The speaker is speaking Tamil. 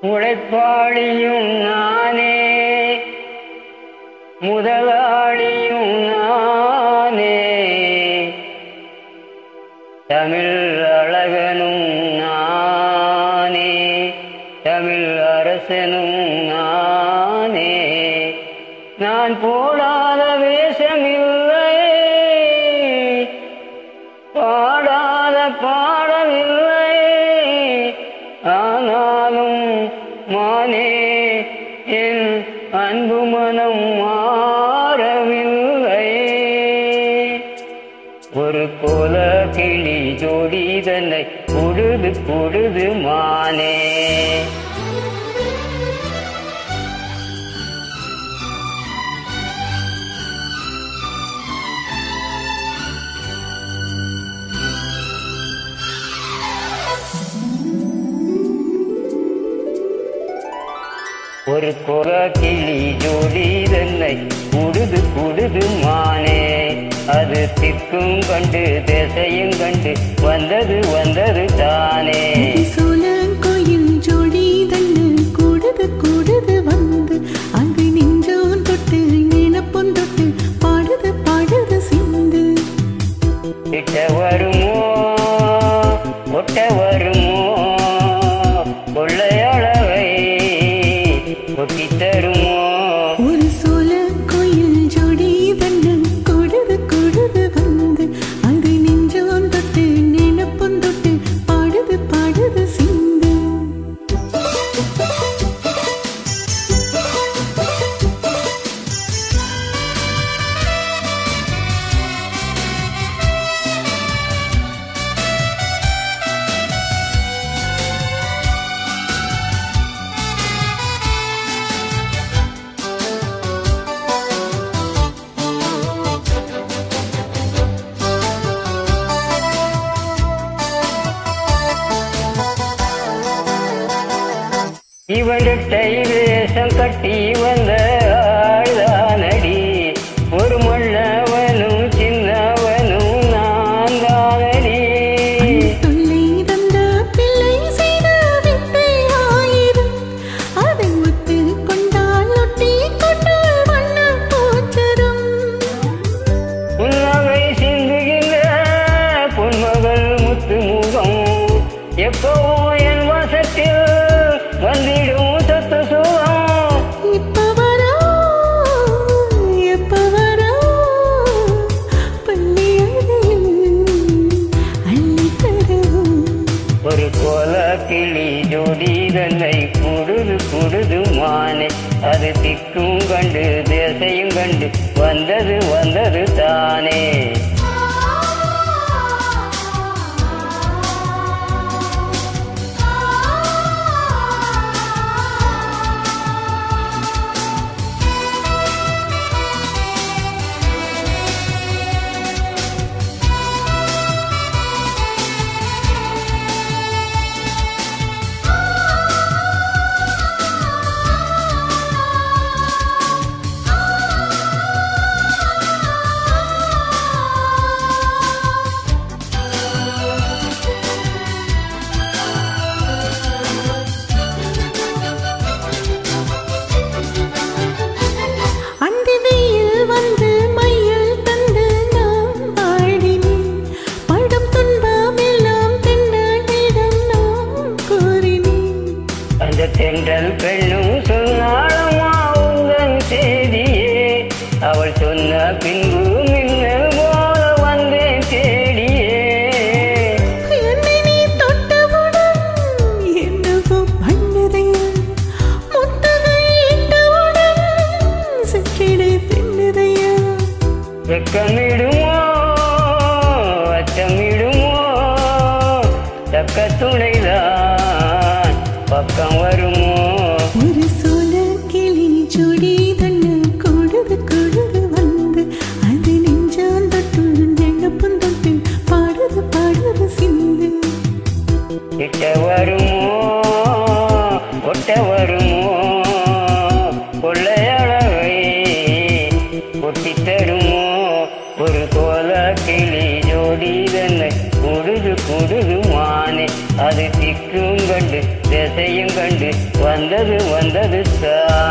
உழைப்பாளியும் நானே, முதலாளியும் நானே, தமிழ் அழகனும் நானே, தமிழ் அரசனும் நானே. நான் போடாத வேஷமில்லை, பாடாத பாடமில்லை, ஆனாலும் மானே என் அன்பு மனம் மாறவில்லை. ஒரு கோல கிளி ஜோடி தன்னை பொழுது பொழுது மானே. ஒரு கோல கிளி ஜோடி தன்னை பொழுது பொழுது மானே. அது திக்கும் கண்டு திசையும் கண்டு வந்தது வந்தது தானே. கோயில் ஜோடி தன்னு கூடுது கூடுது வந்து அது நெஞ்சோன் தொட்டு நினப்பொன் தொட்டு பாடுது பாடுது சிந்து. கிட்ட வருமோ ஒட்ட வருமோ கொள்ளையளவை கொட்டி தருமோ. ஒரு சோல கோயில் ஜோடி தன்னு கூடுது கூடுது வந்து அது நெஞ்சோன் தொட்டு நினப்பொன் தொட்டு பாடுது பாடுது சிந்து. இவன்கிட்டை வேஷம் கட்டி வந்த ஆழ்தானடி, ஒரு மல்லவனும் சின்னவனும் நான் தானடி. தொல்லை தந்த பிள்ளை செய்த வித்தை ஆயிரம் அதை ஒத்து கொண்டால் ஒட்டி கொண்டு வண்ண போச்சரும். புன்னகை சிந்துகின்ற பொன்மகள் முத்து முகம் எப்பவோ என் வசத்தில் வந்திடும் சத்து சுகம். இப்ப வரோ பள்ளியதில் அள்ளி தரவும். ஒரு கோல கிளி ஜோடி தன்னை பொழுது பொழுது மானே. அது திக்கும் கண்டு திசையும் கண்டு வந்தது வந்தது தானே. தென்றல் பெண்ணும் சொன்னாளம்மா உங்கள் செய்தியே, அவள் சொன்ன பின்பு மின்னல் போல வந்தேன் தேடியே. என்னை நீ தொட்டவுடன் என்னவோ பண்ணதையா, முத்தகை இட்டவுடன் சிற்றிடை தின்னதையா. வெக்கமிடுமோ அச்சமிடுமோ தக்க துணைதான் பக்கம் வருமோ. ஒரு சோல கிளி ஜோடி தன்னு கூடுது கூடுது வந்து அது நெஞ்சான் தொட்டு நெண்ணப்பன் தொட்டு பாடுது பாடுது சிந்து. கிட்ட வருமோ ஒட்ட வருமோ கொள்ளையளவை கொட்டி தருமோ. ஒரு கோல கிளி ஜோடி தன்னை பொழுது பொழுது மானே. அது சுற்றும் கண்டு திசையும் கண்டு வந்தது வந்தது சாமி.